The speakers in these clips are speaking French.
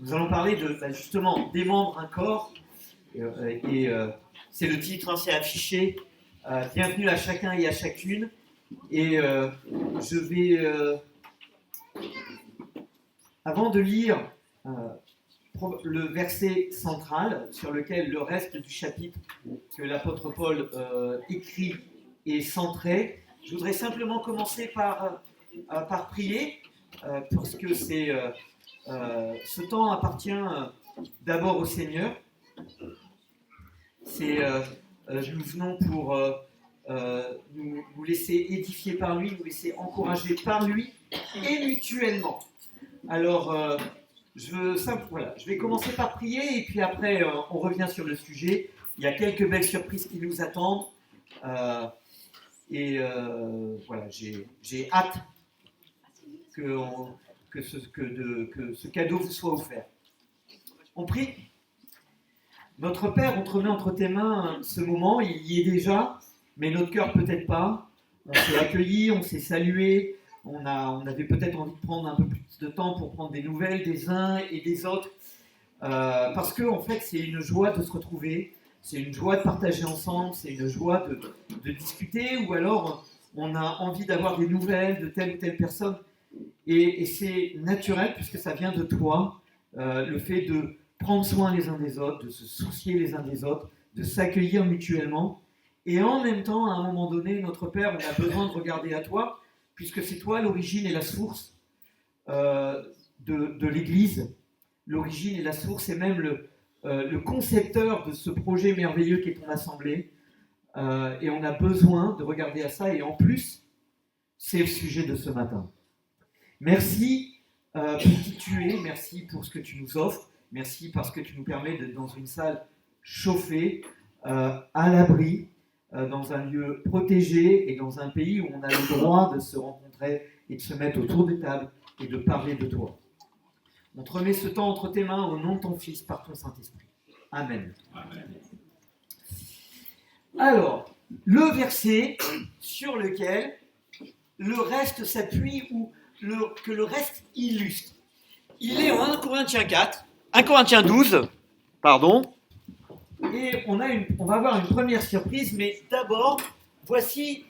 Nous allons parler de, justement, des membres d'un corps, c'est le titre, hein, c'est affiché. Bienvenue à chacun et à chacune. Et je vais, avant de lire le verset central sur lequel le reste du chapitre que l'apôtre Paul écrit est centré, je voudrais simplement commencer par prier, parce que ce temps appartient d'abord au Seigneur. Nous venons pour nous laisser édifier par lui, nous laisser encourager par lui et mutuellement. Alors, je vais commencer par prier et puis après on revient sur le sujet. Il y a quelques belles surprises qui nous attendent voilà, j'ai hâte que ce cadeau vous soit offert. On prie. Notre Père, on te remet entre tes mains ce moment, il y est déjà, mais notre cœur peut-être pas. On s'est accueillis, on s'est salué, on avait peut-être envie de prendre un peu plus de temps pour prendre des nouvelles des uns et des autres, parce que en fait c'est une joie de se retrouver, c'est une joie de partager ensemble, c'est une joie de discuter, ou alors on a envie d'avoir des nouvelles de telle ou telle personne, et c'est naturel puisque ça vient de toi, le fait de prendre soin les uns des autres, de se soucier les uns des autres, de s'accueillir mutuellement. Et en même temps, à un moment donné, notre Père, on a besoin de regarder à toi, puisque c'est toi l'origine et la source de l'Église. L'origine et la source, et même le concepteur de ce projet merveilleux qu'est ton assemblée. Et on a besoin de regarder à ça, et en plus, c'est le sujet de ce matin. Merci pour qui tu es, merci pour ce que tu nous offres. Merci parce que tu nous permets d'être dans une salle chauffée, à l'abri, dans un lieu protégé et dans un pays où on a le droit de se rencontrer et de se mettre autour des tables et de parler de toi. On te remet ce temps entre tes mains au nom de ton Fils, par ton Saint-Esprit. Amen. Amen. Alors, le verset sur lequel le reste s'appuie ou que le reste illustre. Il est en 1 Corinthiens 4. 1 Corinthiens 12, pardon, et on va avoir une première surprise, mais d'abord, voici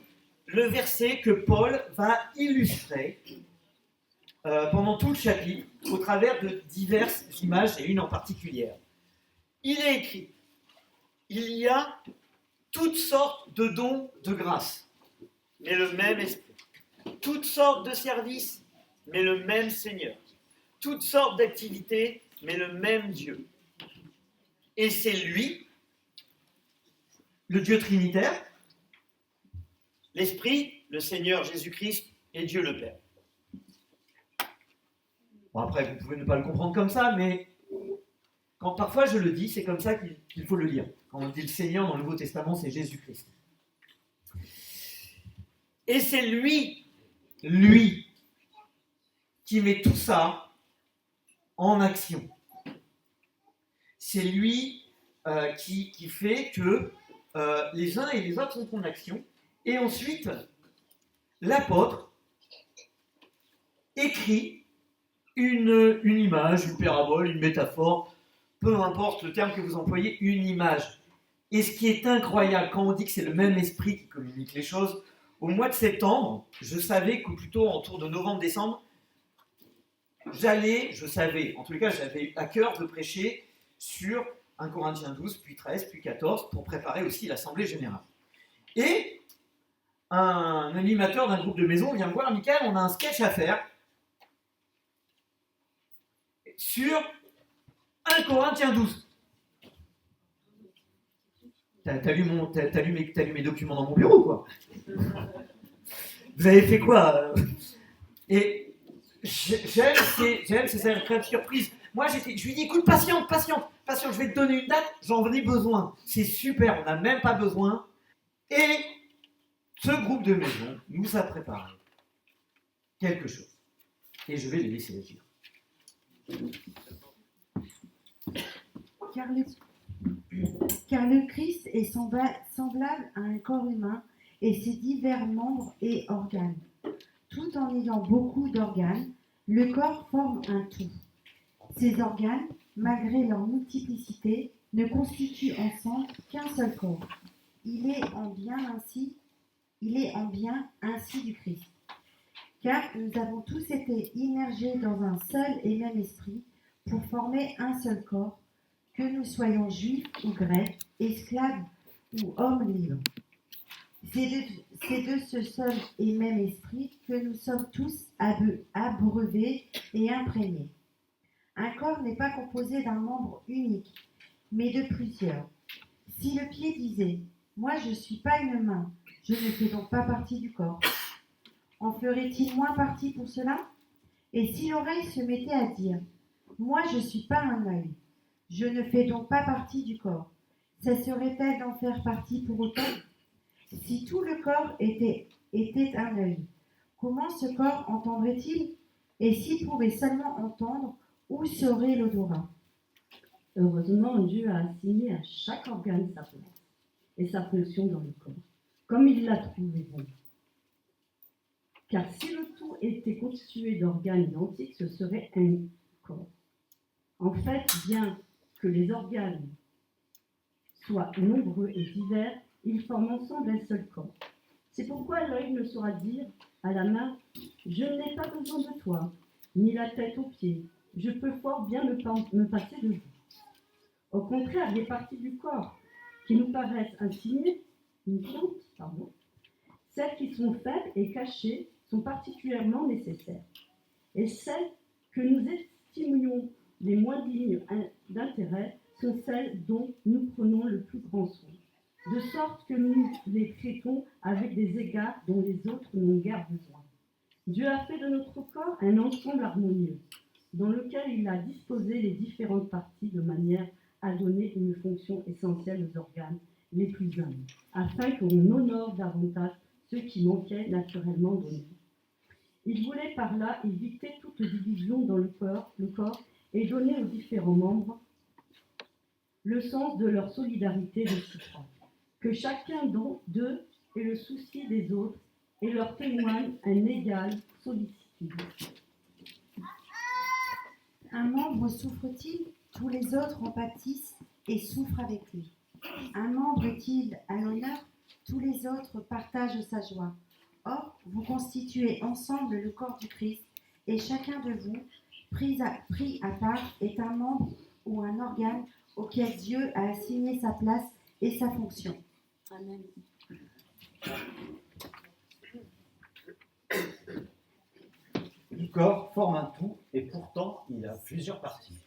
le verset que Paul va illustrer pendant tout le chapitre, au travers de diverses images, et une en particulier. Il est écrit, il y a toutes sortes de dons de grâce, mais le même esprit, toutes sortes de services, mais le même Seigneur, toutes sortes d'activités, mais le même Dieu. Et c'est lui, le Dieu trinitaire, l'Esprit, le Seigneur Jésus-Christ et Dieu le Père. Bon, après, vous pouvez ne pas le comprendre comme ça, mais quand parfois je le dis, c'est comme ça qu'il faut le lire. Quand on dit le Seigneur dans le Nouveau Testament, c'est Jésus-Christ. Et c'est lui, qui met tout ça en action. C'est lui qui fait que les uns et les autres sont en action. Et ensuite, l'apôtre écrit une image, une parabole, une métaphore, peu importe le terme que vous employez, une image. Et ce qui est incroyable, quand on dit que c'est le même esprit qui communique les choses, au mois de septembre, je savais que plutôt autour de novembre-décembre, j'avais à cœur de prêcher sur 1 Corinthiens 12, puis 13, puis 14, pour préparer aussi l'Assemblée Générale. Et un animateur d'un groupe de maison vient me voir, Michael, on a un sketch à faire sur 1 Corinthiens 12. T'as lu mes documents dans mon bureau, quoi. Vous avez fait quoi? Et j'aime, c'est ça une très surprise. Moi, je lui dis, écoute, patiente, je vais te donner une date, j'en ai besoin. C'est super, on n'a même pas besoin. Et ce groupe de maison nous a préparé quelque chose. Et je vais les laisser le dire. Car le Christ est semblable à un corps humain et ses divers membres et organes. Tout en ayant beaucoup d'organes, le corps forme un tout. Ces organes, malgré leur multiplicité, ne constituent ensemble qu'un seul corps. Il est en bien ainsi du Christ. Car nous avons tous été immergés dans un seul et même esprit pour former un seul corps, que nous soyons juifs ou grecs, esclaves ou hommes libres. C'est de ce seul et même esprit que nous sommes tous abreuvés et imprégnés. Un corps n'est pas composé d'un membre unique, mais de plusieurs. Si le pied disait « Moi je ne suis pas une main, je ne fais donc pas partie du corps », en ferait-il moins partie pour cela? Et si l'oreille se mettait à dire « Moi je ne suis pas un œil, je ne fais donc pas partie du corps », cesserait-elle d'en faire partie pour autant? Si tout le corps était un œil, comment ce corps entendrait-il? Et s'il pouvait seulement entendre, où serait l'odorat? Heureusement, Dieu a assigné à chaque organe sa place et sa fonction dans le corps, comme il l'a trouvé bon. Car si le tout était constitué d'organes identiques, ce serait un corps. En fait, bien que les organes soient nombreux et divers, ils forment ensemble un seul corps. C'est pourquoi l'œil ne saura dire à la main « Je n'ai pas besoin de toi », ni la tête aux pieds « Je peux fort bien me passer de vous ». Au contraire, les parties du corps qui nous paraissent insignifiantes, celles qui sont faibles et cachées sont particulièrement nécessaires. Et celles que nous estimions les moins dignes d'intérêt sont celles dont nous prenons le plus grand soin, de sorte que nous les traitons avec des égards dont les autres n'ont guère besoin. Dieu a fait de notre corps un ensemble harmonieux, dans lequel il a disposé les différentes parties de manière à donner une fonction essentielle aux organes les plus humbles, afin qu'on honore davantage ceux qui manquaient naturellement de nous. Il voulait par là éviter toute division dans le corps et donner aux différents membres le sens de leur solidarité réciproque, que chacun d'eux ait le souci des autres et leur témoigne un égal sollicitude. Un membre souffre-t-il? Tous les autres en pâtissent et souffrent avec lui. Un membre est-il à l'honneur? Tous les autres partagent sa joie. Or, vous constituez ensemble le corps du Christ, et chacun de vous, pris à part, est un membre ou un organe auquel Dieu a assigné sa place et sa fonction. Amen. Le corps forme un tout et pourtant il a plusieurs parties.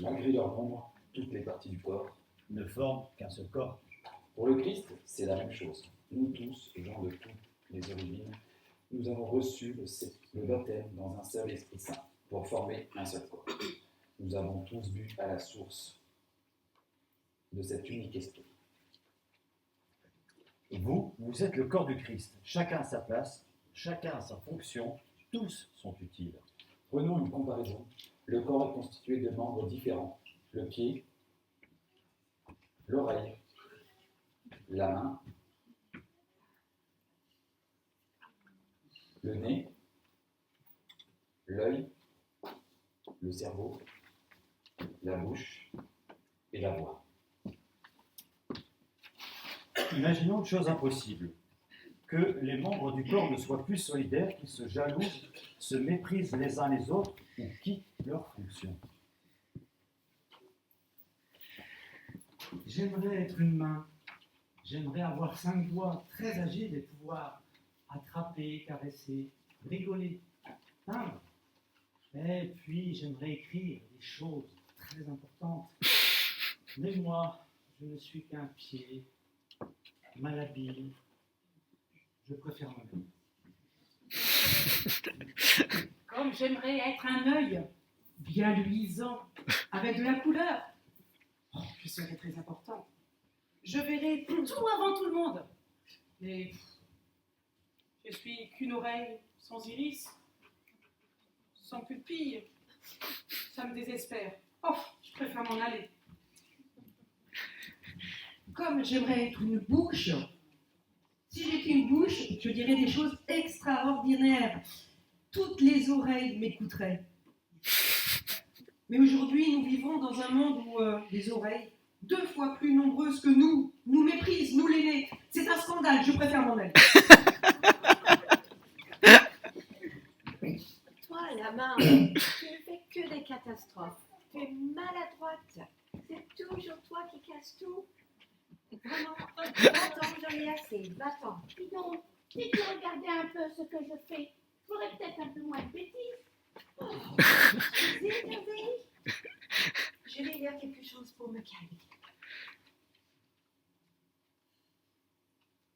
Malgré leur nombre, toutes les parties du corps Ne forment qu'un seul corps. Pour le Christ, c'est la même chose. Nous tous, gens de toutes les origines, nous avons reçu le baptême dans un seul Esprit Saint pour former un seul corps. Nous avons tous bu à la source de cet unique esprit. Et vous êtes le corps du Christ. Chacun a sa place, chacun a sa fonction, tous sont utiles. Prenons une comparaison. Le corps est constitué de membres différents. Le pied, l'oreille, la main, le nez, l'œil, le cerveau, la bouche et la voix. Imaginons une chose impossible, que les membres du corps ne soient plus solidaires, qu'ils se jalousent, se méprisent les uns les autres ou quittent leur fonction. J'aimerais être une main. J'aimerais avoir 5 doigts très agiles et pouvoir attraper, caresser, rigoler, peindre. Et puis j'aimerais écrire des choses très importantes. Mais moi, je ne suis qu'un pied, malhabile. Je préfère moi-même. Comme j'aimerais être un œil, bien luisant, avec de la couleur. Oh, je serais très important. Je verrai tout avant tout le monde. Mais je suis qu'une oreille sans iris, sans pupille. Ça me désespère. Oh, je préfère m'en aller. Comme j'aimerais être une bouche. Si j'étais une bouche, je dirais des choses extraordinaires. Toutes les oreilles m'écouteraient. Mais aujourd'hui, nous vivons dans un monde où les oreilles, 2 fois plus nombreuses que nous méprisent, nous l'aînés. C'est un scandale, je préfère m'en aller. Toi, la-bas, tu ne fais que des catastrophes. Tu es maladroite. C'est toujours toi qui casses tout. Vraiment, va-t'en, j'en ai assez, va-t'en. Dis donc, si tu regardais un peu ce que je fais, tu ferais peut-être un peu moins de bêtises. Oh, je vais lire quelque chose pour me calmer.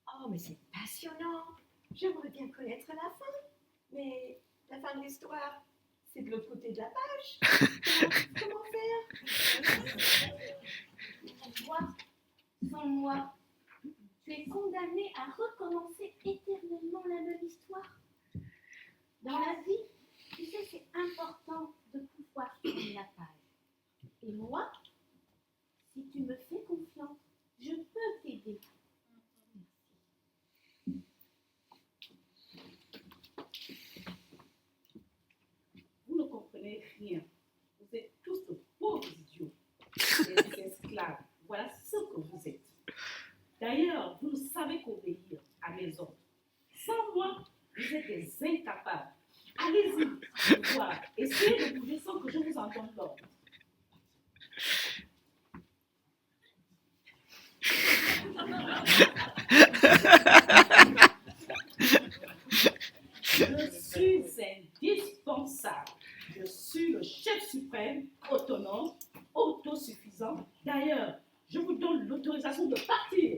Oh, mais c'est passionnant. J'aimerais bien connaître la fin. Mais la fin de l'histoire, c'est de l'autre côté de la page. Comment faire? Toi, sans moi, tu es condamné à recommencer éternellement la même histoire. Dans la vie, tu sais, c'est important de pouvoir tourner la page. Et moi, si tu me fais confiance, je peux t'aider. Vous ne comprenez rien. Vous êtes tous de pauvres idiots. Des esclaves. Voilà ce que vous êtes. D'ailleurs, vous ne savez qu'obéir à mes ordres. Sans moi, vous êtes des incapables. Allez-y, voir. Essayez de bouger sans que je vous en donne l'ordre. Je suis indispensable. Je suis le chef suprême, autonome, autosuffisant. D'ailleurs, je vous donne l'autorisation de partir.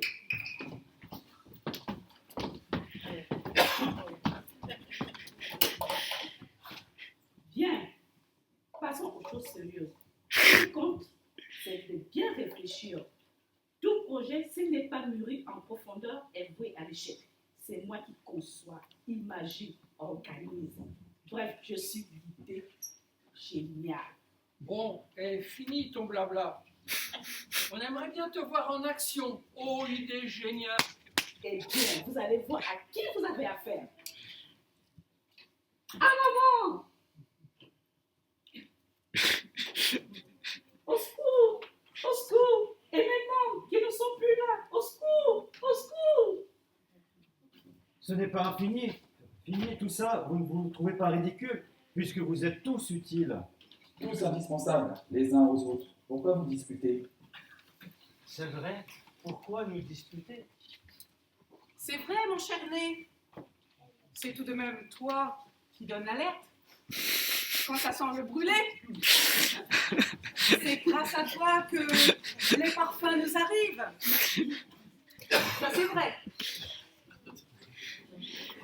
Bien, passons aux choses sérieuses. Ce qui compte, c'est de bien réfléchir. Tout projet, s'il n'est pas mûri en profondeur, est voué à l'échec. C'est moi qui conçois, imagine, organise. Bref, je suis l'idée géniale. Bon, et fini ton blabla. On aimerait bien te voir en action. Oh, idée géniale. Eh bien, vous allez voir à qui vous avez affaire. En avant! Au secours! Au secours! Et maintenant, qui ne sont plus là! Au secours! Au secours! Ce n'est pas infini. Fini tout ça, vous ne vous trouvez pas ridicule, puisque vous êtes tous utiles. Tous indispensables, les uns aux autres. Pourquoi vous disputez? C'est vrai, pourquoi nous disputer? C'est vrai, mon cher Né. C'est tout de même toi qui donne l'alerte. Quand ça semble brûler, c'est grâce à toi que les parfums nous arrivent. Ça, c'est vrai.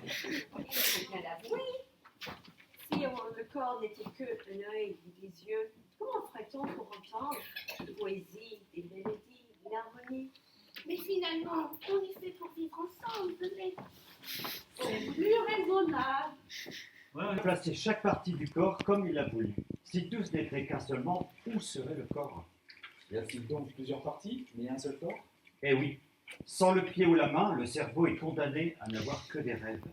Il faut bien l'avouer. Si le corps n'était que un œil et des yeux, comment ferait-on pour entendre des poésies, des mélodies, de l'harmonie? Mais finalement, on y fait pour vivre ensemble, mais c'est plus raisonnable. Ouais, placer chaque partie du corps comme il a voulu. Si tous n'étaient qu'un seul membre, où serait le corps? Y a-t-il donc plusieurs parties, mais un seul corps? Eh oui, sans le pied ou la main, le cerveau est condamné à n'avoir que des rêves.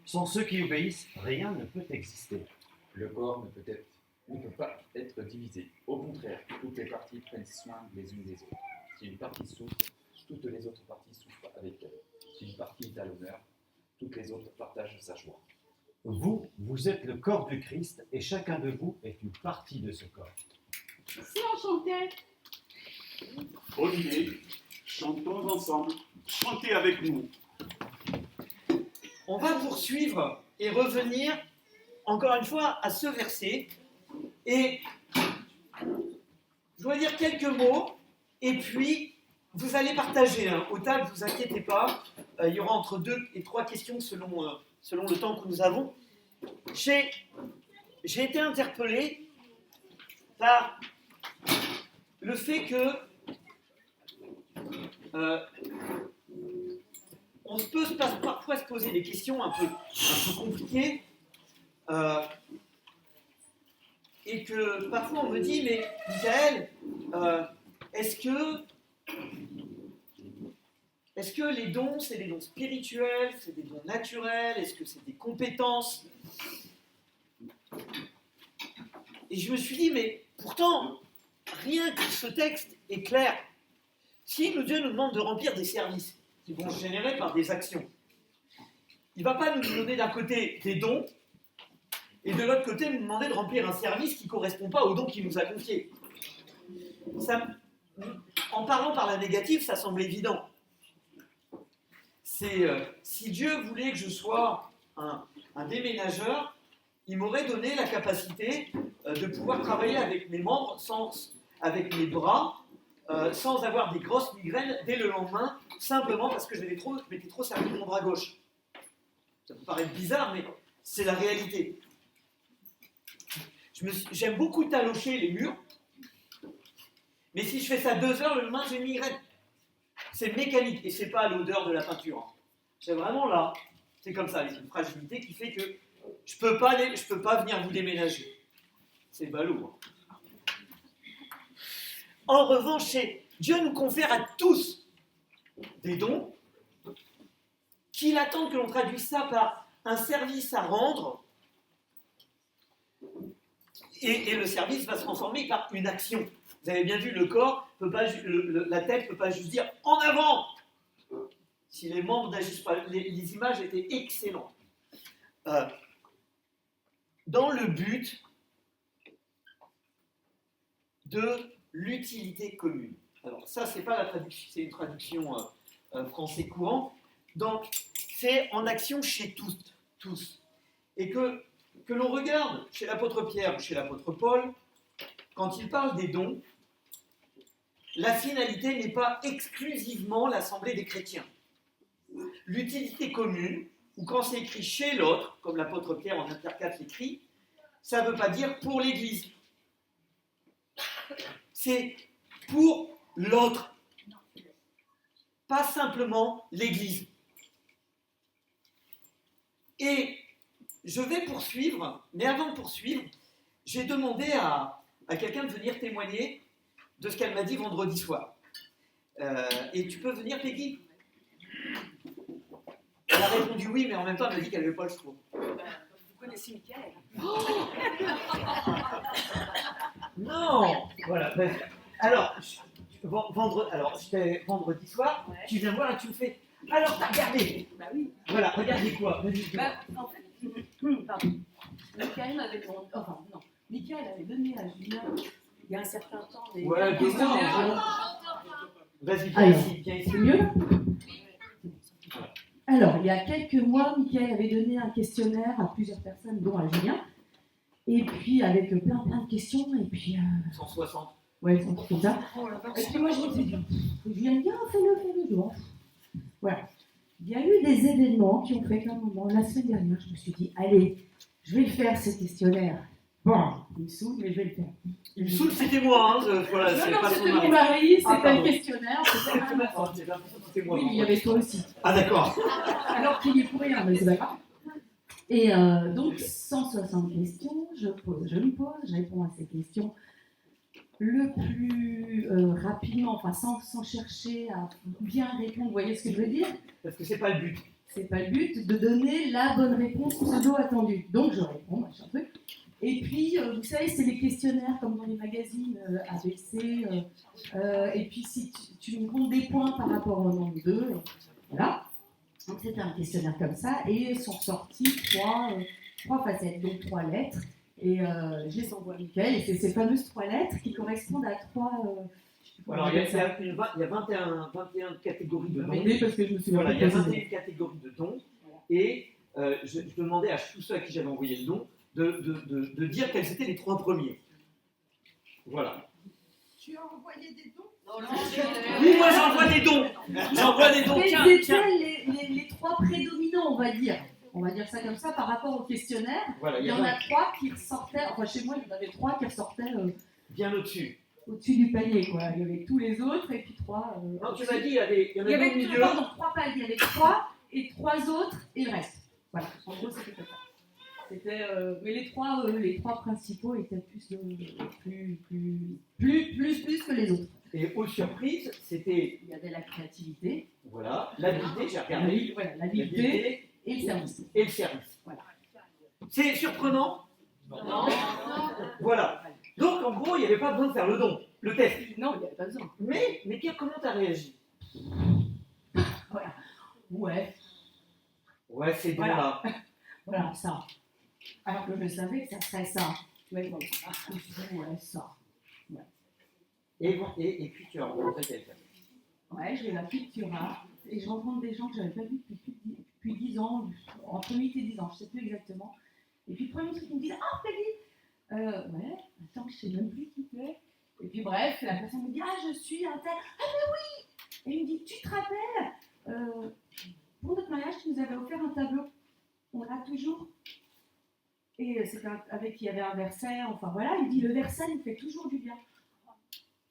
Sans ceux qui obéissent, rien ne peut exister. Le corps ne peut pas être divisé. Au contraire, toutes les parties prennent soin les unes des autres. Si une partie souffre, toutes les autres parties souffrent avec elle. Si une partie est à l'honneur, toutes les autres partagent sa joie. Vous êtes le corps du Christ et chacun de vous est une partie de ce corps. Si on chantait, Bonne chantons ensemble, chantez avec nous. On va poursuivre et revenir encore une fois à ce verset. Et je vais dire quelques mots et puis vous allez partager. Aux tables, ne vous inquiétez pas. Il y aura entre 2 et 3 questions selon le temps que nous avons. J'ai été interpellé par le fait que on peut parfois se poser des questions un peu compliquées et que parfois on me dit mais Michael, est-ce que les dons c'est des dons spirituels, c'est des dons naturels, est-ce que c'est des compétences? Et je me suis dit mais Pourtant, rien que ce texte est clair. Si Dieu nous demande de remplir des services qui vont se générer par des actions, il ne va pas nous donner d'un côté des dons et de l'autre côté nous demander de remplir un service qui ne correspond pas aux dons qu'il nous a confiés. En parlant par la négative, ça semble évident. Si Dieu voulait que je sois un déménageur, il m'aurait donné la capacité de pouvoir travailler avec mes membres, avec mes bras, sans avoir des grosses migraines dès le lendemain, simplement parce que je m'étais trop servi de mon bras gauche. Ça peut paraître bizarre, mais c'est la réalité. J'aime beaucoup talocher les murs, mais si je fais ça 2 heures, le lendemain, j'ai une migraine. C'est mécanique, et c'est pas l'odeur de la peinture. C'est vraiment là. C'est comme ça, avec une fragilité qui fait que je peux pas venir vous déménager. C'est ballot. Hein. En revanche, Dieu nous confère à tous des dons qu'il attend que l'on traduise ça par un service à rendre, et le service va se transformer par une action. Vous avez bien vu, le corps, la tête ne peut pas juste dire « en avant !» Si les membres n'agissent pas, les images étaient excellentes. Dans le but de l'utilité commune. Alors ça, c'est pas la traduction, c'est une traduction français courant. Donc, c'est en action chez tous. Et que l'on regarde chez l'apôtre Pierre ou chez l'apôtre Paul, quand il parle des dons, la finalité n'est pas exclusivement l'assemblée des chrétiens. L'utilité commune, ou quand c'est écrit chez l'autre, comme l'apôtre Pierre en intercalque l'écrit, ça ne veut pas dire pour l'Église. C'est pour l'autre. Pas simplement l'Église. Et je vais poursuivre, mais avant de poursuivre, j'ai demandé à quelqu'un de venir témoigner de ce qu'elle m'a dit vendredi soir. Et tu peux venir, Peggy ? Elle a répondu oui, mais en même temps, elle m'a dit qu'elle n'avait pas le choix. Vous connaissez Mickaël? Non. Voilà. Alors, vendredi soir, ouais. Tu viens voir et tu me fais. Alors, t'as regardé. Bah oui. Voilà, regardez quoi. En fait, pardon. Mickaël avait donné à Julien il y a un certain temps des. Ouais, vas-y, viens ici. C'est mieux. Alors, il y a quelques mois, Mickaël avait donné un questionnaire à plusieurs personnes, dont à Julien, et puis avec plein de questions, et puis... 160. Ouais, c'est comme ça. Et puis moi, je me suis dit, Julien me dit, fais-le, genre. Voilà. Il y a eu des événements qui ont fait qu'à un moment, la semaine dernière, je me suis dit, allez, je vais le faire, ce questionnaire. Bon, il me saoule, mais je vais le faire. Il me saoule, c'était moi, hein. Voilà, c'était mon mari, c'était un questionnaire, c'était un moi. Oui, il y avait toi aussi. Ah, d'accord. Alors qu'il est pour rien, mais c'est pas grave. Et donc, 160 questions, je me pose, je réponds à ces questions le plus rapidement, enfin sans chercher à bien répondre, vous voyez ce que je veux dire ? Parce que c'est pas le but. C'est pas le but de donner la bonne réponse pseudo-attendue. Donc, je réponds, machin truc. Et puis, vous savez, c'est les questionnaires comme dans les magazines ABC. Et puis, si tu me comptes des points par rapport au nombre d'eux, voilà. Donc, c'était un questionnaire comme ça. Et sont sortis trois facettes, donc 3 lettres. Et je les envoie à Mickaël. Et c'est ces fameuses 3 lettres qui correspondent à 3... Alors, il y a 21 catégories de dons. Parce que je me suis voilà, il y a 21 catégories de dons. Et je demandais à tous ceux à qui j'avais envoyé le don de dire quels étaient les 3 premiers. Voilà. Tu as envoyé des dons? Oui, moi j'envoie des dons. J'envoie des dons. Quels étaient les 3 prédominants, on va dire? On va dire ça comme ça par rapport au questionnaire. Voilà, il y en a 3 qui ressortaient, enfin chez moi il y en avait 3 qui ressortaient bien au-dessus. Au-dessus du palier, quoi. Il y avait tous les autres et puis 3. Non, tu m'as dit, il y en avait au milieu. Pardon, 3 paliers, il y avait 3 et 3 autres et le reste. Voilà, en gros c'était ça. C'était, mais les trois principaux étaient plus que les autres. Et aux surprises, c'était... Il y avait la créativité. Voilà, l'habileté, j'ai regardé. Voilà, l'habileté et le service. Voilà. C'est surprenant? Non. Voilà. Donc, en gros, il n'y avait pas besoin de faire le don, le test. Non, il n'y avait pas besoin. Mais comment tu as réagi? Voilà. Ouais, Ouais, c'est bon Voilà. là. voilà, ça. Alors que je savais que ça serait ça. Mais bon, je me suis dit, ouais, ça. Et puis tu as rencontré quelqu'un. Ouais, je vais la Cultura et je rencontre des gens que je n'avais pas vus depuis 10 ans, entre 8 et 10 ans, je ne sais plus exactement. Et puis le premier truc, ils me disent ah, Peggy ouais, attends, je ne sais même plus qui t'es. Et puis bref, la personne me dit ah, je suis un tel. Ah, mais oui. Et il me dit tu te rappelles, pour notre mariage, tu nous avais offert un tableau. On l'a toujours. Et c'est avec, il y avait un verset, enfin voilà, il dit le verset nous fait toujours du bien.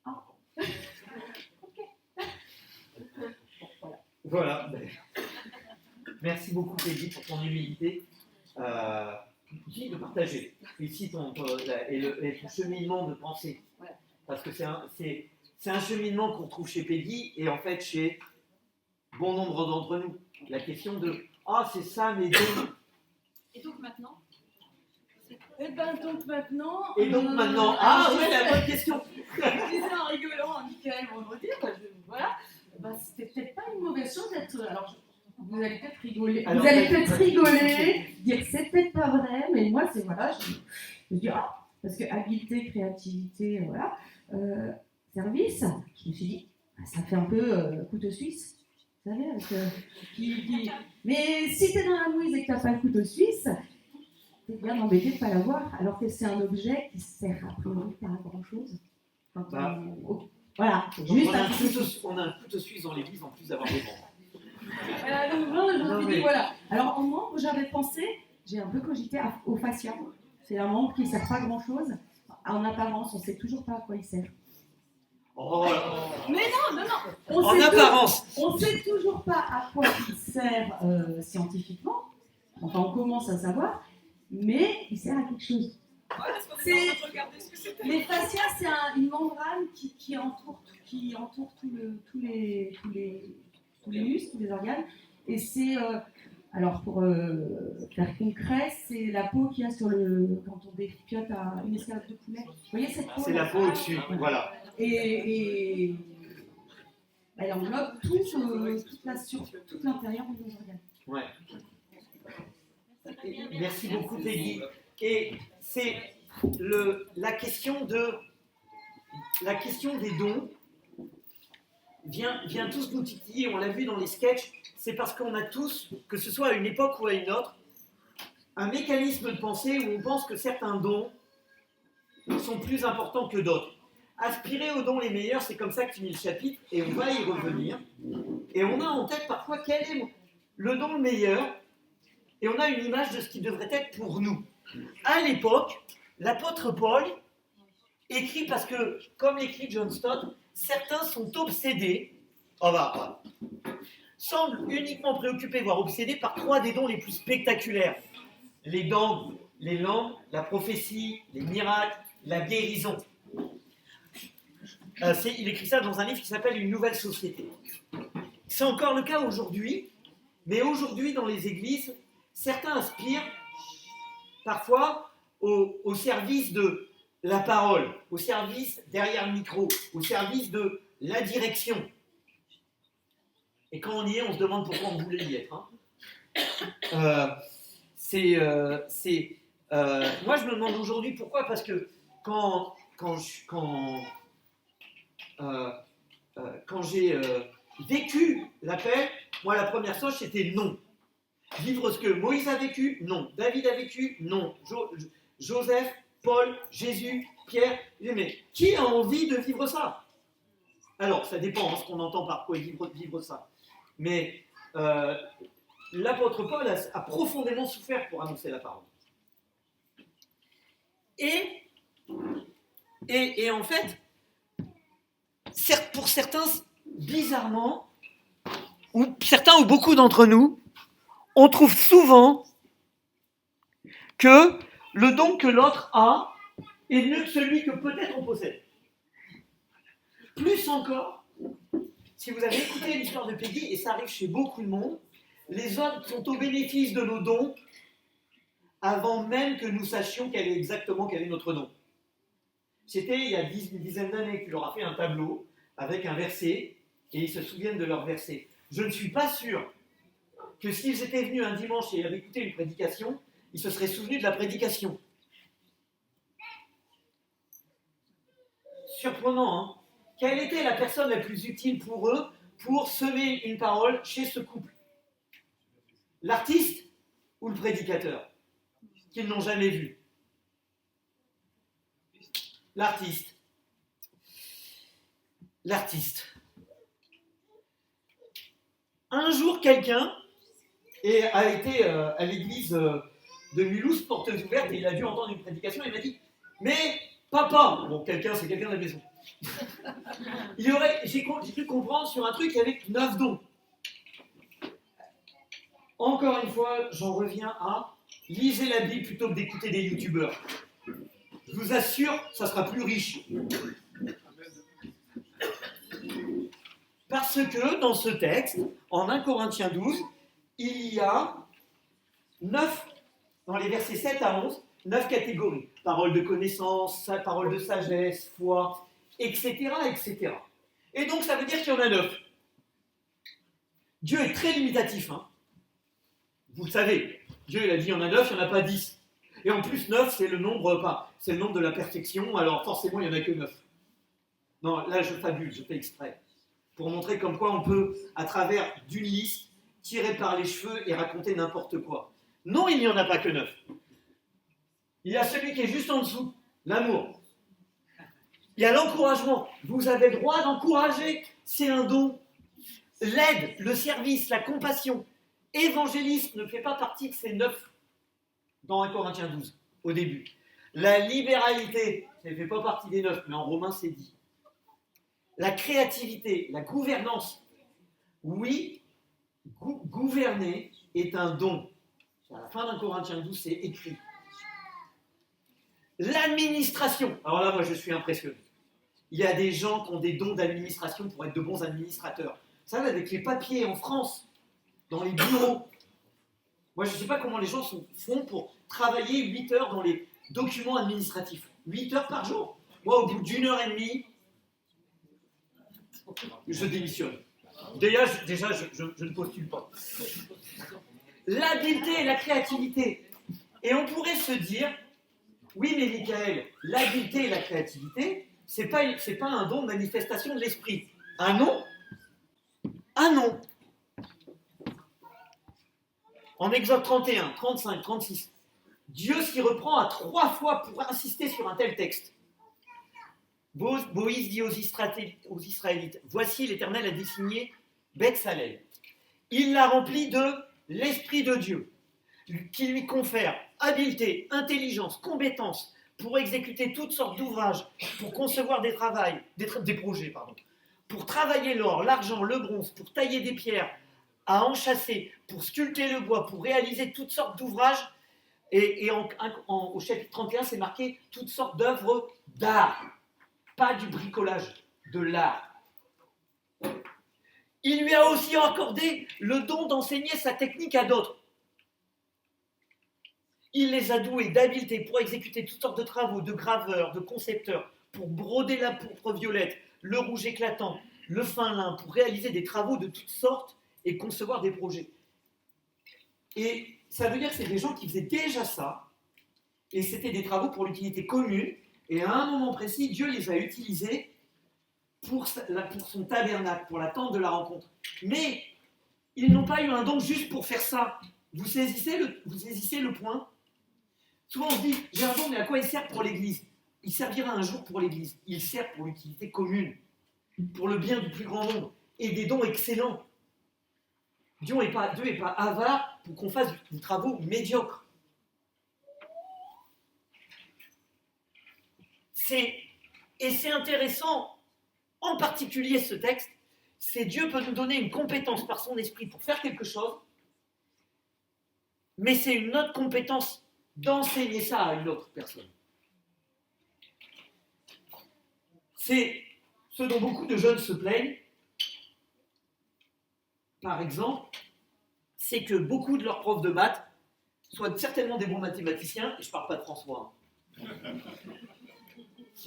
Ah. Voilà. Merci beaucoup, Peggy, pour ton humilité. J'ai de partager ici ton cheminement de pensée. Parce que c'est un cheminement qu'on trouve chez Peggy et en fait chez bon nombre d'entre nous. La question de ah, c'est ça mes dons. Et donc maintenant? Et ben donc maintenant. Ah ouais, la bonne question. Je disais en rigolant à Michael vendredi, voilà, ben, c'était peut-être pas une mauvaise chose d'être. Alors, vous allez peut-être rigoler. Alors, vous allez peut-être rigoler, dire que c'est peut-être pas vrai, mais moi, c'est voilà, je dis ah, parce que habileté, créativité, voilà, service, je me suis dit, ah, ça fait un peu couteau suisse. Vous savez, mais si t'es dans la mouise et que t'as pas le couteau suisse, t'es bien embêté de ne pas l'avoir, alors que c'est un objet qui sert a priori pas à grand chose. Voilà, juste on a un couteau suisse dans l'église en plus d'avoir des membres. Voilà, donc je me suis dit, voilà. Alors en membre, j'avais pensé, j'ai un peu cogité au fascia. C'est un membre qui ne sert pas à grand chose. En apparence, on ne sait toujours pas à quoi il sert. Oh, mais non. En apparence. On ne sait toujours pas à quoi il sert scientifiquement. Enfin, on commence à savoir, mais il sert à quelque chose. Les fascias, c'est une membrane qui entoure tous les muscles, tous les organes. Et c'est, alors pour faire concret, c'est la peau qu'il y a quand on dépiote une escalope de poulet. Vous voyez cette peau? C'est la peau au-dessus, voilà. Et elle enveloppe tout l'intérieur de nos organes. Ouais. Merci beaucoup, Peggy. Et c'est la question des dons vient tous nous titiller. On l'a vu dans les sketchs. C'est parce qu'on a tous, que ce soit à une époque ou à une autre, un mécanisme de pensée où on pense que certains dons sont plus importants que d'autres. Aspirer aux dons les meilleurs, c'est comme ça que finit le chapitre, et on va y revenir. Et on a en tête parfois quel est le don le meilleur, et on a une image de ce qui devrait être pour nous. À l'époque, l'apôtre Paul écrit, parce que, comme l'écrit John Stott, certains sont obsédés, semblent uniquement préoccupés, voire obsédés par 3 des dons les plus spectaculaires. Les dons, les langues, la prophétie, les miracles, la guérison. Il écrit ça dans un livre qui s'appelle Une nouvelle société. C'est encore le cas aujourd'hui, mais aujourd'hui dans les églises, certains aspirent parfois au service de la parole, au service derrière le micro, au service de la direction. Et quand on y est, on se demande pourquoi on voulait y être. Moi, je me demande aujourd'hui pourquoi, parce que quand j'ai vécu l'appel, moi, la première chose, c'était non. Vivre ce que Moïse a vécu, non. David a vécu, non. Joseph, Paul, Jésus, Pierre, mais qui a envie de vivre ça? Alors, ça dépend ce qu'on entend par quoi vivre ça. Mais l'apôtre Paul a profondément souffert pour annoncer la parole. Et en fait, pour certains, bizarrement, certains ou beaucoup d'entre nous, on trouve souvent que le don que l'autre a est mieux que celui que peut-être on possède. Plus encore, si vous avez écouté l'histoire de Peggy, et ça arrive chez beaucoup de monde, les autres sont au bénéfice de nos dons avant même que nous sachions exactement quel est notre don. C'était il y a une dizaine d'années qu'il leur a fait un tableau avec un verset, et ils se souviennent de leur verset. Je ne suis pas sûr que s'ils étaient venus un dimanche et avaient écouté une prédication, ils se seraient souvenus de la prédication. Surprenant, hein? Quelle était la personne la plus utile pour eux pour semer une parole chez ce couple? L'artiste ou le prédicateur qu'ils n'ont jamais vu? L'artiste. L'artiste. Un jour, quelqu'un a été à l'église de Mulhouse, portes ouvertes, et il a dû entendre une prédication, et il m'a dit « Mais papa !» Bon, quelqu'un, c'est quelqu'un de la maison. J'ai cru comprendre sur un truc avec 9 dons. Encore une fois, j'en reviens à lisez la Bible plutôt que d'écouter des youtubeurs. Je vous assure, ça sera plus riche. Parce que dans ce texte, en 1 Corinthiens 12, il y a 9, dans les versets 7 à 11, 9 catégories. Parole de connaissance, parole de sagesse, foi, etc., etc. Et donc ça veut dire qu'il y en a 9. Dieu est très limitatif, hein. Vous le savez. Dieu il a dit il y en a 9, il n'y en a pas 10. Et en plus 9, c'est le nombre de la perfection, alors forcément il n'y en a que 9. Non, là je fabule, je fais exprès. Pour montrer comme quoi on peut, à travers d'une liste, tirer par les cheveux et raconter n'importe quoi. Non, il n'y en a pas que 9. Il y a celui qui est juste en dessous, l'amour. Il y a l'encouragement. Vous avez le droit d'encourager, c'est un don. L'aide, le service, la compassion. Évangélisme ne fait pas partie de ces 9 dans 1 Corinthiens 12, au début. La libéralité, ça ne fait pas partie des 9, mais en romain c'est dit. La créativité, la gouvernance. Oui, gouverner est un don. À la fin d'un Corinthiens 12, c'est écrit. L'administration. Alors là, moi, je suis impressionné. Il y a des gens qui ont des dons d'administration pour être de bons administrateurs. Vous savez, avec les papiers en France, dans les bureaux. Moi, je ne sais pas comment les gens font pour travailler 8 heures dans les documents administratifs. 8 heures par jour. Moi, au bout d'1 heure et demie, je démissionne. Déjà, je ne postule pas. L'habileté et la créativité. Et on pourrait se dire, oui, mais Michael, l'habileté et la créativité, c'est pas un don de manifestation de l'esprit. Un non? Un non. En Exode 31, 35, 36, Dieu s'y reprend à 3 fois pour insister sur un tel texte. Moïse dit aux Israélites, « Voici l'Éternel a désigné Beth-Salel. Il l'a rempli de l'Esprit de Dieu, qui lui confère habileté, intelligence, compétence pour exécuter toutes sortes d'ouvrages, pour concevoir des projets, pour travailler l'or, l'argent, le bronze, pour tailler des pierres, à enchâsser, pour sculpter le bois, pour réaliser toutes sortes d'ouvrages. » Et au chapitre 31, c'est marqué toutes sortes d'œuvres d'art. Pas du bricolage, de l'art. Il lui a aussi accordé le don d'enseigner sa technique à d'autres. Il les a doués d'habileté pour exécuter toutes sortes de travaux, de graveurs, de concepteurs, pour broder la pourpre violette, le rouge éclatant, le fin lin, pour réaliser des travaux de toutes sortes et concevoir des projets. Et ça veut dire que c'est des gens qui faisaient déjà ça, et c'était des travaux pour l'utilité commune, et à un moment précis, Dieu les a utilisés pour son tabernacle, pour la tente de la rencontre. Mais ils n'ont pas eu un don juste pour faire ça. Vous saisissez le point? Souvent on se dit, j'ai un don, mais à quoi il sert pour l'Église? Il servira un jour pour l'Église. Il sert pour l'utilité commune, pour le bien du plus grand nombre, et des dons excellents. Dieu n'est pas avare pour qu'on fasse des travaux médiocres. Et c'est intéressant, en particulier ce texte, c'est Dieu peut nous donner une compétence par son esprit pour faire quelque chose, mais c'est une autre compétence d'enseigner ça à une autre personne. C'est ce dont beaucoup de jeunes se plaignent, par exemple, c'est que beaucoup de leurs profs de maths soient certainement des bons mathématiciens, et je ne parle pas de François.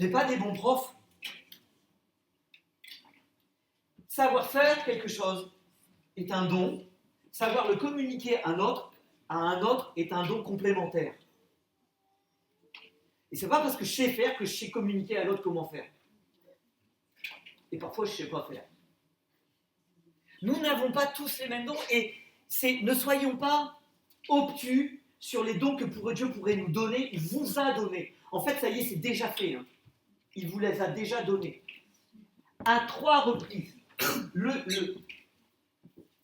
n'est pas des bons profs. Savoir faire quelque chose est un don. Savoir le communiquer à un autre est un don complémentaire. Et c'est pas parce que je sais faire que je sais communiquer à l'autre comment faire. Et parfois, je ne sais pas faire. Nous n'avons pas tous les mêmes dons et ne soyons pas obtus sur les dons que Dieu pourrait nous donner, il vous a donné. En fait, ça y est, c'est déjà fait. Hein. Il vous les a déjà donnés. À 3 reprises,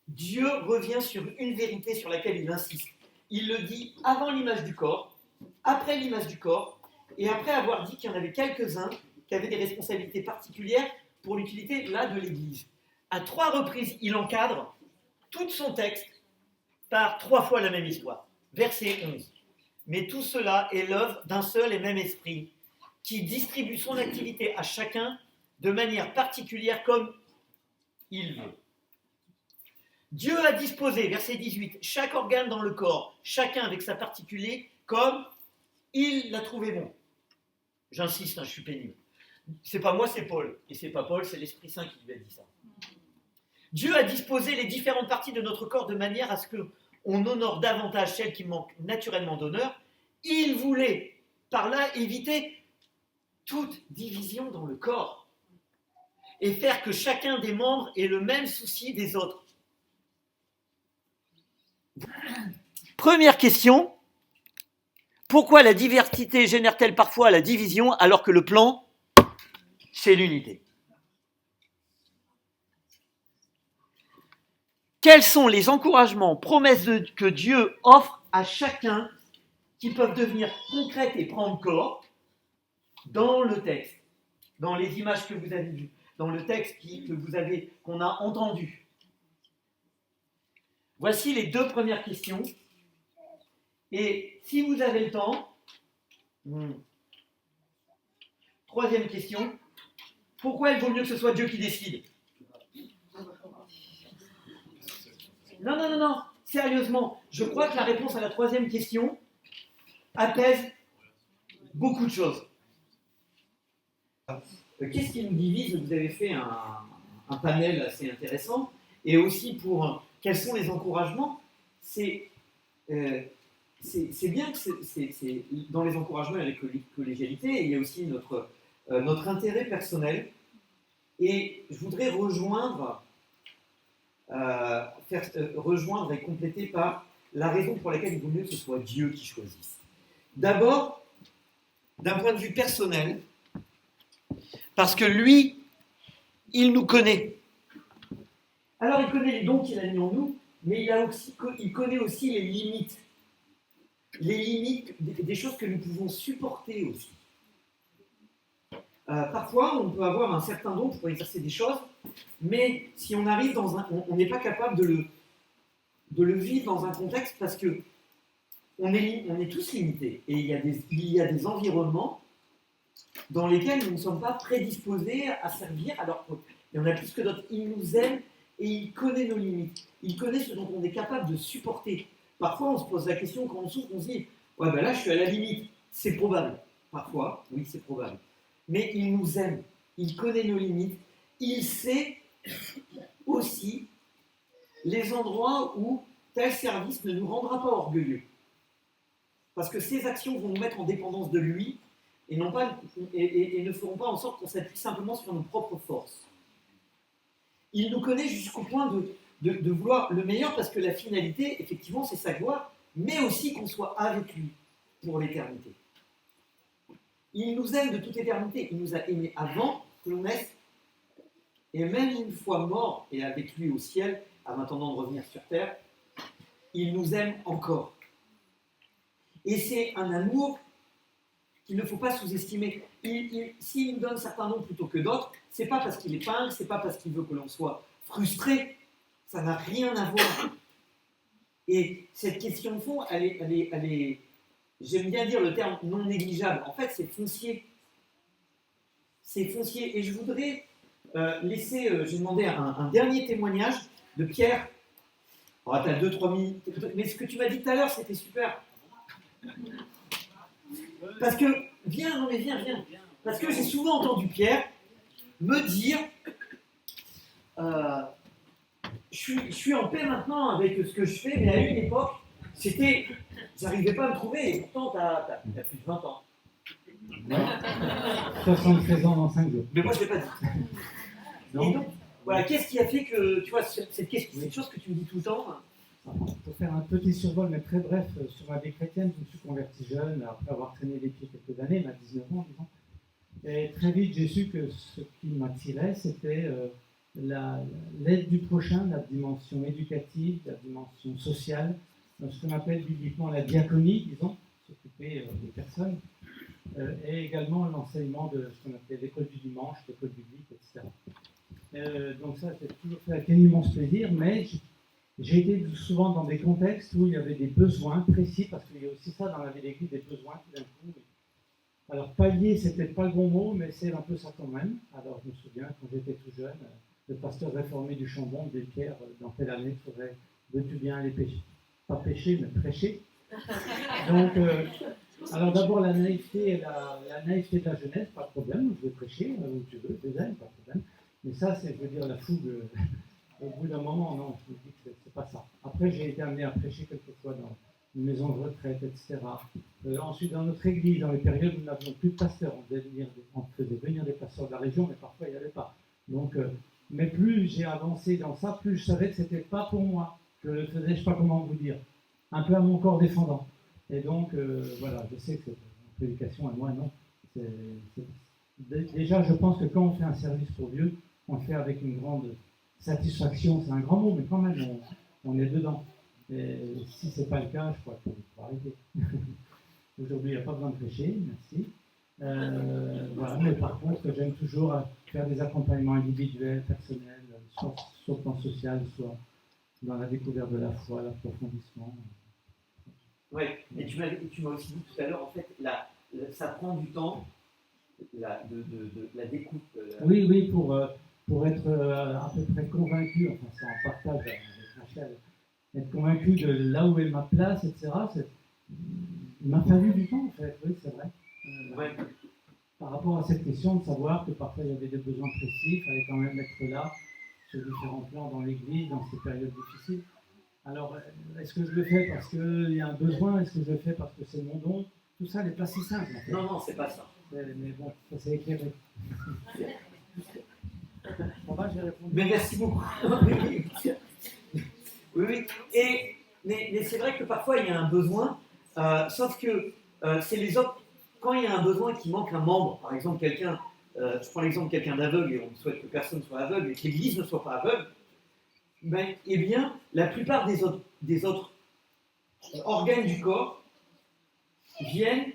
Dieu revient sur une vérité sur laquelle il insiste. Il le dit avant l'image du corps, après l'image du corps, et après avoir dit qu'il y en avait quelques-uns qui avaient des responsabilités particulières pour l'utilité là de l'Église. À 3 reprises, il encadre tout son texte par 3 fois la même histoire. Verset 11. Mais tout cela est l'œuvre d'un seul et même esprit qui distribue son activité à chacun de manière particulière comme il veut. Dieu a disposé, verset 18, chaque organe dans le corps, chacun avec sa particulier, comme il l'a trouvé bon. J'insiste, je suis pénible. C'est pas moi, c'est Paul. Et c'est pas Paul, c'est l'Esprit Saint qui lui a dit ça. Dieu a disposé les différentes parties de notre corps de manière à ce qu'on honore davantage celles qui manquent naturellement d'honneur. Il voulait, par là, éviter toute division dans le corps et faire que chacun des membres ait le même souci des autres. Première question, pourquoi la diversité génère-t-elle parfois la division alors que le plan, c'est l'unité? Quels sont les encouragements, promesses que Dieu offre à chacun qui peuvent devenir concrètes et prendre corps dans le texte, dans les images que vous avez vues, dans le texte qu'on a entendu? Voici les 2 premières questions. Et si vous avez le temps, 3e question, pourquoi il vaut mieux que ce soit Dieu qui décide? Non, sérieusement, je crois que la réponse à la 3e question apaise beaucoup de choses. Qu'est-ce qui nous divise? Vous avez fait un panel assez intéressant, et aussi pour quels sont les encouragements. C'est bien que c'est dans les encouragements il y a la collégialité, et il y a aussi notre intérêt personnel. Et je voudrais rejoindre et compléter par la raison pour laquelle il vaut mieux que ce soit Dieu qui choisisse. D'abord, d'un point de vue personnel, parce que lui, il nous connaît. Alors il connaît les dons qu'il a mis en nous, mais il connaît aussi les limites. Les limites des choses que nous pouvons supporter aussi. Parfois, on peut avoir un certain don pour exercer des choses, mais si on arrive on n'est pas capable de le vivre dans un contexte parce que on est tous limités. Et il y a des environnements dans lesquels nous ne sommes pas prédisposés à servir, alors qu'il y en a plus que d'autres. Il nous aime et il connaît nos limites. Il connaît ce dont on est capable de supporter. Parfois, on se pose la question, quand on souffre, on se dit « Ouais, ben là, je suis à la limite. » C'est probable. Parfois, oui, c'est probable. Mais il nous aime. Il connaît nos limites. Il sait aussi les endroits où tel service ne nous rendra pas orgueilleux. Parce que ces actions vont nous mettre en dépendance de lui et ne feront pas en sorte qu'on s'appuie simplement sur nos propres forces. Il nous connaît jusqu'au point de vouloir le meilleur parce que la finalité, effectivement, c'est sa gloire, mais aussi qu'on soit avec lui pour l'éternité. Il nous aime de toute éternité. Il nous a aimés avant que l'on naisse, et même une fois mort et avec lui au ciel, en attendant de revenir sur terre, il nous aime encore. Et c'est un amour qu'il ne faut pas sous-estimer. S'il nous donne certains dons plutôt que d'autres, c'est pas parce qu'il est pingre, c'est pas parce qu'il veut que l'on soit frustré. Ça n'a rien à voir. Et cette question de fond, elle est, j'aime bien dire le terme non négligeable. En fait, c'est foncier. C'est foncier. Et je voudrais laisser, j'ai demandé un dernier témoignage de Pierre. Oh, t'as 2-3 minutes. Mais ce que tu m'as dit tout à l'heure, c'était super. Parce que, viens. Parce que j'ai souvent entendu Pierre me dire je suis en paix maintenant avec ce que je fais, mais à une époque, j'arrivais pas à me trouver, et pourtant, t'as plus de 20 ans. 76 ans dans 5 jours. Mais moi, je l'ai pas dit. Et donc, voilà, qu'est-ce qui a fait que, tu vois, cette chose que tu me dis tout le temps, Pour faire un petit survol, mais très bref, sur ma vie chrétienne, je me suis converti jeune, après avoir traîné les pieds quelques années, à 19 ans, disons. Et très vite, j'ai su que ce qui m'attirait, c'était l'aide du prochain, la dimension éducative, la dimension sociale, ce qu'on appelle bibliquement la diaconie, disons, s'occuper des personnes, et également l'enseignement de ce qu'on appelait l'école du dimanche, l'école biblique, etc. Donc ça, j'ai toujours fait avec un immense plaisir, mais j'ai été souvent dans des contextes où il y avait des besoins précis, parce qu'il y a aussi ça dans la vie d'église, des besoins tout d'un coup. Alors pallier, c'est peut-être pas le bon mot, mais c'est un peu ça quand même. Alors je me souviens, quand j'étais tout jeune, le pasteur réformé du Chambon, des Pierres, dans telle année, faudrait, veux-tu bien aller pêcher? Pas pêcher, mais prêcher. Donc, alors d'abord la naïveté, la naïveté de la jeunesse, pas de problème, je vais prêcher, où tu veux, des ailes, pas de problème. Mais ça, c'est, je veux dire, la fougue. Au bout d'un moment, non, je me dis que c'est pas ça. Après, j'ai été amené à prêcher quelquefois dans une maison de retraite, etc. Ensuite, dans notre église, dans les périodes où nous n'avions plus de pasteurs, on faisait venir des pasteurs de la région, mais parfois il n'y avait pas. Donc, mais plus j'ai avancé dans ça, plus je savais que ce n'était pas pour moi. Je le faisais, je ne sais pas comment vous dire, un peu à mon corps défendant. Et donc, voilà, je sais que c'est une prédication à moi, non. Déjà, je pense que quand on fait un service pour Dieu, on le fait avec une grande satisfaction, c'est un grand mot, mais quand même, on est dedans. Et si ce n'est pas le cas, je crois qu'il faut arrêter. Aujourd'hui, il n'y a pas besoin de prêcher, merci. Voilà, mais par contre, j'aime toujours faire des accompagnements individuels, personnels, soit sur le plan social, soit dans la découverte de la foi, l'approfondissement. Oui, et tu m'as aussi dit tout à l'heure, en fait, ça prend du temps, de la découpe. Oui, pour être à peu près convaincu, enfin c'est en partage avec Rachel, être convaincu de là où est ma place, etc. Il m'a fallu du temps, en fait, oui, c'est vrai. Ouais. Par rapport à cette question de savoir que parfois il y avait des besoins précis, il fallait quand même être là, sur différents plans dans l'Église, dans ces périodes difficiles. Alors, est-ce que je le fais parce qu'il y a un besoin? Est-ce que je le fais parce que c'est mon don? Tout ça n'est pas si simple, en fait. Non, c'est pas ça. Mais bon, ça c'est éclairé. Bon, bah, j'ai répondu. Mais merci beaucoup. Oui. Mais c'est vrai que parfois il y a un besoin, sauf que c'est les autres. Quand il y a un besoin qui manque un membre, par exemple quelqu'un, je prends l'exemple de quelqu'un d'aveugle et on souhaite que personne soit aveugle et que l'Église ne soit pas aveugle, eh bien, la plupart des autres organes du corps viennent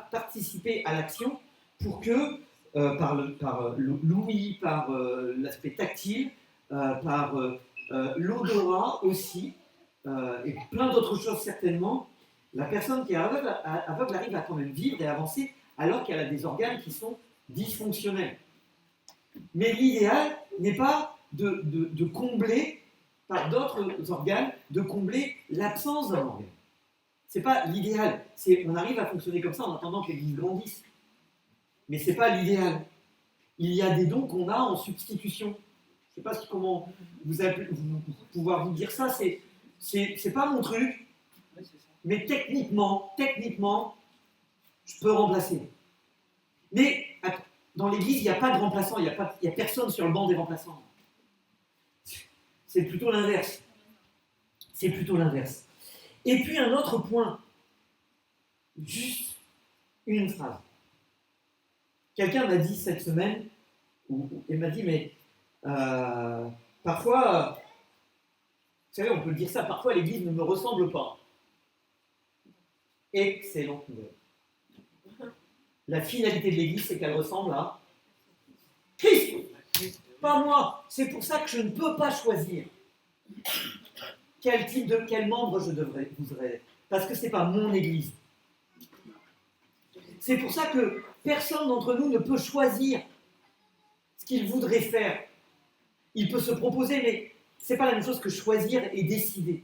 participer à l'action pour que, par l'ouïe, par l'aspect tactile, par l'odorat aussi, et plein d'autres choses certainement, la personne qui est aveugle arrive à quand même vivre et avancer alors qu'elle a des organes qui sont dysfonctionnels. Mais l'idéal n'est pas de combler par d'autres organes, de combler l'absence d'un organe. C'est pas l'idéal. On arrive à fonctionner comme ça en attendant que l'Église grandisse. Mais c'est pas l'idéal. Il y a des dons qu'on a en substitution. Je sais pas comment pouvoir vous dire ça. C'est pas mon truc. Mais techniquement, je peux remplacer. Mais dans l'Église, il n'y a pas de remplaçant. Il n'y a personne sur le banc des remplaçants. C'est plutôt l'inverse. Et puis un autre point, juste une phrase. Quelqu'un m'a dit cette semaine, il m'a dit, mais parfois, vous savez, on peut dire ça, parfois l'Église ne me ressemble pas. Excellente nouvelle. La finalité de l'Église, c'est qu'elle ressemble à Christ. Pas moi. C'est pour ça que je ne peux pas choisir quel membre je devrais être. Parce que ce n'est pas mon Église. C'est pour ça que personne d'entre nous ne peut choisir ce qu'il voudrait faire. Il peut se proposer, mais ce n'est pas la même chose que choisir et décider.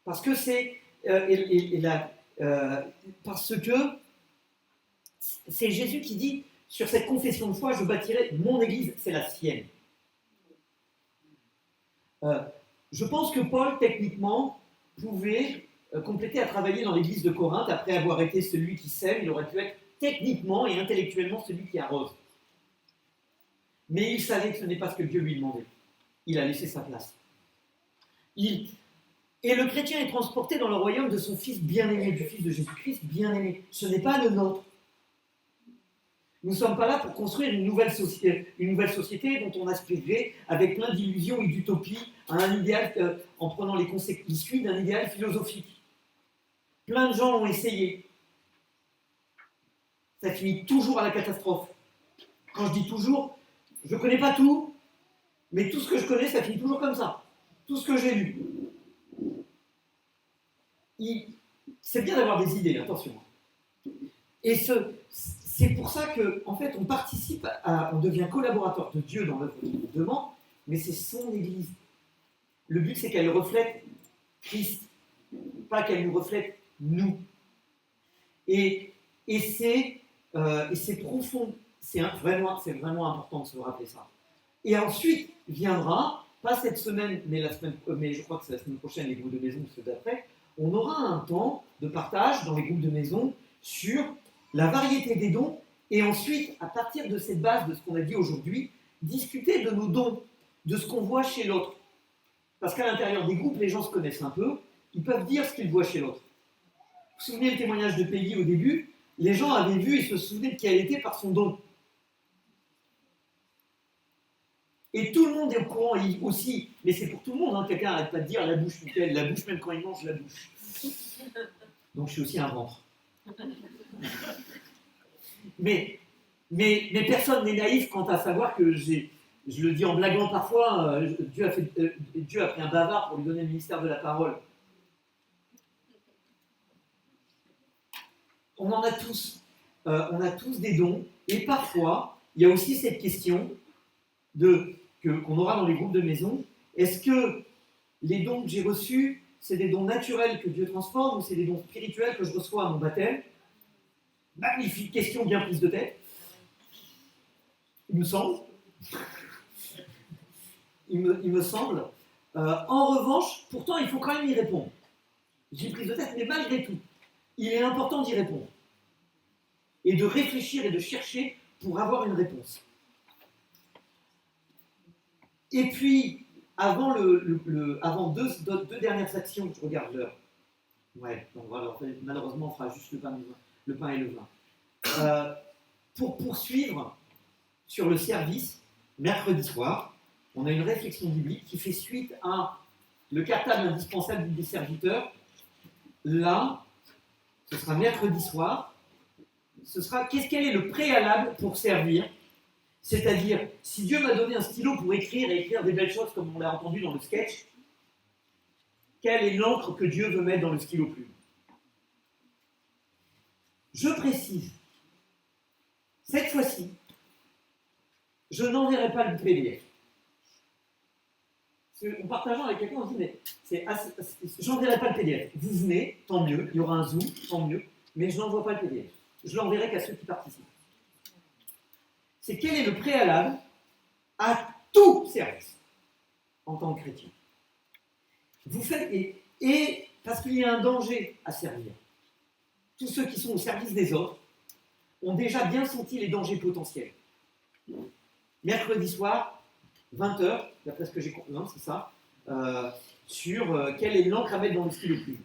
Parce que C'est Jésus qui dit, sur cette confession de foi, je bâtirai mon église, c'est la sienne. Je pense que Paul, techniquement, pouvait compléter à travailler dans l'église de Corinthe. Après avoir été celui qui sème, il aurait pu être techniquement et intellectuellement celui qui arrose. Mais il savait que ce n'est pas ce que Dieu lui demandait. Il a laissé sa place. Et le chrétien est transporté dans le royaume de son Fils bien-aimé, du Fils de Jésus-Christ bien-aimé. Ce n'est pas le nôtre. Nous ne sommes pas là pour construire une nouvelle société dont on aspirerait avec plein d'illusions et d'utopies à un idéal, en prenant les conséquences issues d'un idéal philosophique. Plein de gens ont essayé. Ça finit toujours à la catastrophe. Quand je dis toujours, je ne connais pas tout, mais tout ce que je connais, ça finit toujours comme ça. Tout ce que j'ai lu. C'est bien d'avoir des idées, attention. Et c'est pour ça qu'en fait, on participe, on devient collaborateur de Dieu dans l'œuvre qu'il nous demande, mais c'est son Église. Le but, c'est qu'elle reflète Christ, pas qu'elle nous reflète nous. Et c'est profond, c'est vraiment important de se rappeler ça. Et ensuite viendra, pas cette semaine, mais je crois que c'est la semaine prochaine, les groupes de maison, ceux d'après, on aura un temps de partage dans les groupes de maison sur la variété des dons, et ensuite, à partir de cette base, de ce qu'on a dit aujourd'hui, discuter de nos dons, de ce qu'on voit chez l'autre. Parce qu'à l'intérieur des groupes, les gens se connaissent un peu, ils peuvent dire ce qu'ils voient chez l'autre. Vous vous souvenez le témoignage de Peggy au début? Les gens avaient vu et se souvenaient de qui elle était par son don. Et tout le monde est au courant aussi, mais c'est pour tout le monde, hein. Quelqu'un n'arrête pas de dire la bouche nickel, la bouche même quand il mange la bouche. Donc je suis aussi un ventre. Mais personne n'est naïf quant à savoir que je le dis en blaguant parfois, Dieu a pris un bavard pour lui donner le ministère de la parole. On en a tous. On a tous des dons, et parfois, il y a aussi cette question qu'on aura dans les groupes de maison. Est-ce que les dons que j'ai reçus, c'est des dons naturels que Dieu transforme, ou c'est des dons spirituels que je reçois à mon baptême? Magnifique question, bien prise de tête. Il me semble. Il me semble. En revanche, pourtant, il faut quand même y répondre. J'ai prise de tête, mais malgré tout, il est important d'y répondre. Et de réfléchir et de chercher pour avoir une réponse. Et puis, avant deux dernières actions, je regarde l'heure. Ouais, donc voilà, malheureusement, on fera juste le pain et le vin. Pour poursuivre sur le service, mercredi soir, on a une réflexion biblique qui fait suite à le cartable indispensable des serviteurs. Là, ce sera mercredi soir. Quel est le préalable pour servir? C'est-à-dire, si Dieu m'a donné un stylo pour écrire des belles choses comme on l'a entendu dans le sketch, quelle est l'encre que Dieu veut mettre dans le stylo plume? Je précise, cette fois-ci, je n'enverrai pas le PDF. En partageant avec quelqu'un, on dit, mais j'enverrai pas le PDF. Vous venez, tant mieux, il y aura un Zoom, tant mieux, mais je n'envoie pas le PDF. Je l'enverrai qu'à ceux qui participent. C'est quel est le préalable à tout service en tant que chrétien. Vous faites, et parce qu'il y a un danger à servir. Tous ceux qui sont au service des autres ont déjà bien senti les dangers potentiels. Mercredi soir, 20h, d'après ce que j'ai compris, c'est ça, sur quelle est l'encre à mettre dans le stylo plume.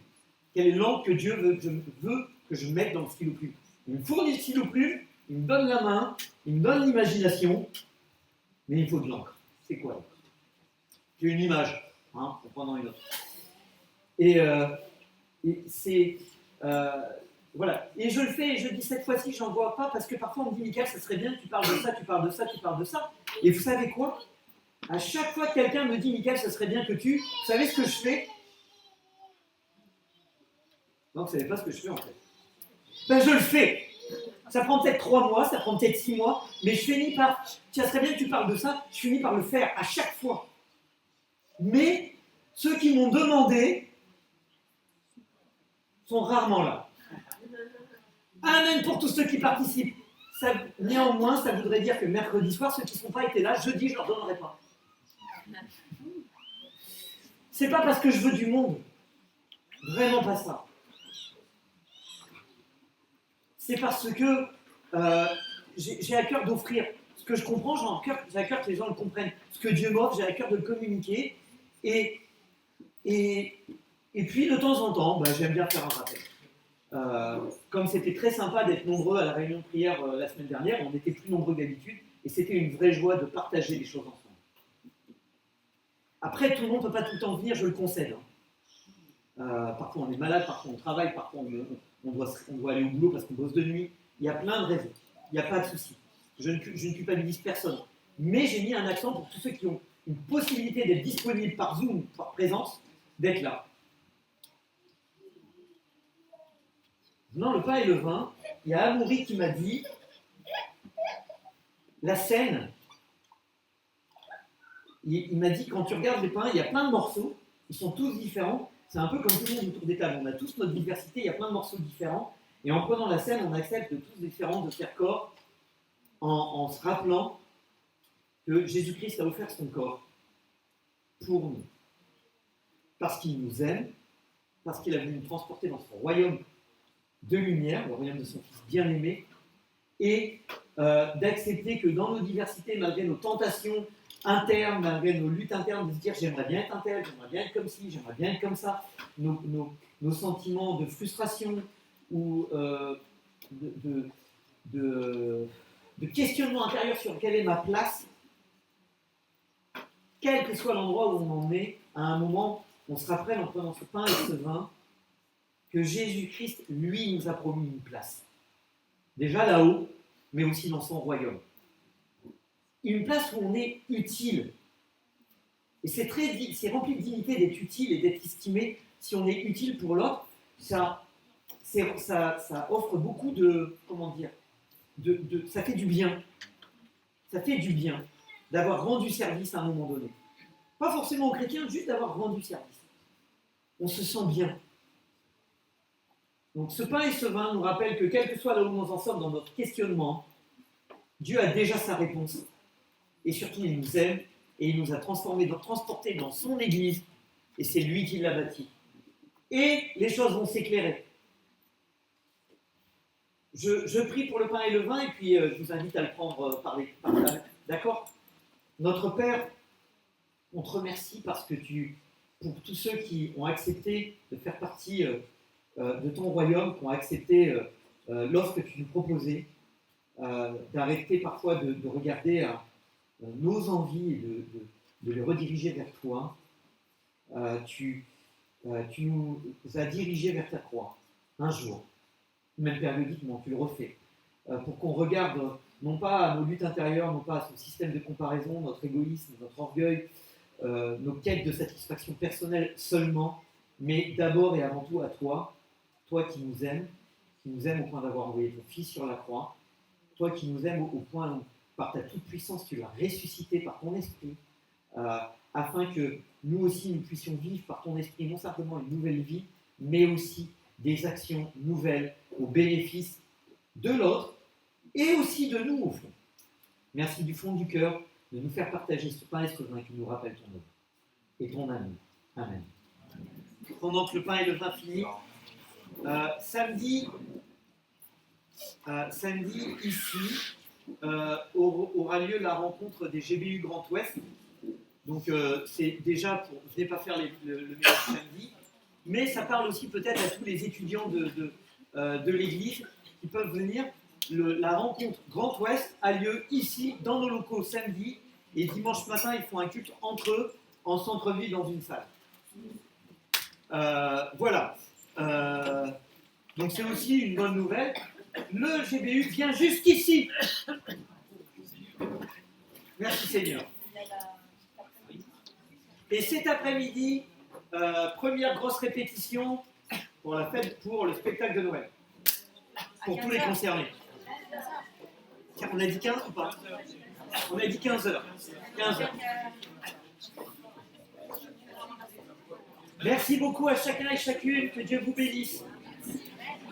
Quelle est l'encre que Dieu veut que je mette dans le stylo plume. Il me fournit le stylo plume, il me donne la main, il me donne l'imagination, mais il faut de l'encre. C'est quoi l'encre? C'est une image, en prenant une autre. Et c'est... voilà. Et je le fais, et je dis cette fois-ci, j'en vois pas, parce que parfois on me dit, Michael, ça serait bien que tu parles de ça, tu parles de ça, tu parles de ça. Et vous savez quoi? À chaque fois que quelqu'un me dit, Michael, ça serait bien que tu... Vous savez ce que je fais? Non, vous savez pas ce que je fais en fait. Ben je le fais. Ça prend peut-être 3 mois, ça prend peut-être 6 mois, mais je finis par... Ça serait bien que tu parles de ça, je finis par le faire à chaque fois. Mais ceux qui m'ont demandé sont rarement là. Amen pour tous ceux qui participent. Néanmoins, ça voudrait dire que mercredi soir, ceux qui ne sont pas été là, jeudi, je ne leur donnerai pas. C'est pas parce que je veux du monde. Vraiment pas ça. C'est parce que j'ai à cœur d'offrir. Ce que je comprends, j'ai à cœur que les gens le comprennent. Ce que Dieu m'offre, j'ai à cœur de le communiquer. Et puis, de temps en temps, j'aime bien faire un rappel. Comme c'était très sympa d'être nombreux à la réunion de prière la semaine dernière, on était plus nombreux que d'habitude, et c'était une vraie joie de partager les choses ensemble. Après, tout le monde ne peut pas tout le temps venir, je le concède. Parfois on est malade, parfois on travaille, parfois on doit aller au boulot parce qu'on bosse de nuit. Il y a plein de raisons, il n'y a pas de souci. Je ne culpabilise personne. Mais j'ai mis un accent pour tous ceux qui ont une possibilité d'être disponibles par Zoom ou par présence, d'être là. Venant le pain et le vin, il y a Amaury qui m'a dit la scène. Il m'a dit quand tu regardes les pains, il y a plein de morceaux, ils sont tous différents. C'est un peu comme tout le monde autour des tables. On a tous notre diversité, il y a plein de morceaux différents. Et en prenant la scène, on accepte tous différents de faire corps en se rappelant que Jésus-Christ a offert son corps pour nous. Parce qu'il nous aime, parce qu'il a voulu nous transporter dans son royaume de lumière, le royaume de son Fils bien-aimé, et d'accepter que dans nos diversités, malgré nos tentations internes, malgré nos luttes internes, de se dire j'aimerais bien être un tel, j'aimerais bien être comme ci, j'aimerais bien être comme ça, nos sentiments de frustration ou de questionnement intérieur sur quelle est ma place, quel que soit l'endroit où on en est, à un moment, on se rappelle en prenant ce pain et ce vin que Jésus-Christ, lui, nous a promis une place. Déjà là-haut, mais aussi dans son royaume. Une place où on est utile. Et c'est rempli de dignité d'être utile et d'être estimé. Si on est utile pour l'autre, ça offre beaucoup de, ça fait du bien. Ça fait du bien d'avoir rendu service à un moment donné. Pas forcément aux chrétiens, juste d'avoir rendu service. On se sent bien. Donc ce pain et ce vin nous rappellent que quel que soit là où nous en sommes dans notre questionnement, Dieu a déjà sa réponse. Et surtout, il nous aime et il nous a transportés dans son Église et c'est lui qui l'a bâti. Et les choses vont s'éclairer. Je prie pour le pain et le vin et puis je vous invite à le prendre par la main. D'accord ? Notre Père, on te remercie parce que pour tous ceux qui ont accepté de faire partie de ton royaume, qui ont accepté l'offre que tu nous proposais, d'arrêter parfois de regarder nos envies et de les rediriger vers toi. Tu nous as dirigés vers ta croix, un jour, même périodiquement, tu le refais, pour qu'on regarde non pas à nos luttes intérieures, non pas à ce système de comparaison, notre égoïsme, notre orgueil, nos quêtes de satisfaction personnelle seulement, mais d'abord et avant tout à toi, toi qui nous aimes au point d'avoir envoyé ton Fils sur la croix, toi qui nous aimes au point où, par ta toute puissance, tu l'as ressuscité par ton esprit, afin que nous aussi nous puissions vivre par ton esprit non simplement une nouvelle vie, mais aussi des actions nouvelles au bénéfice de l'autre et aussi de nous au fond. Merci du fond du cœur de nous faire partager ce pain et ce vin qui nous rappelle ton œuvre et ton amour. Amen. Pendant que le pain et le vin finissent, samedi ici aura lieu la rencontre des GBU Grand Ouest. Donc c'est déjà venez pas faire le ménage samedi, mais ça parle aussi peut-être à tous les étudiants de l'église qui peuvent venir. La rencontre Grand Ouest a lieu ici dans nos locaux samedi et dimanche matin ils font un culte entre eux en centre-ville dans une salle. Voilà. Donc c'est aussi une bonne nouvelle. Le GBU vient jusqu'ici. Merci Seigneur. Et cet après-midi, première grosse répétition pour le spectacle de Noël. Pour tous les concernés. On a dit 15 ou pas? On a dit 15h. 15h. Merci beaucoup à chacun et chacune. Que Dieu vous bénisse.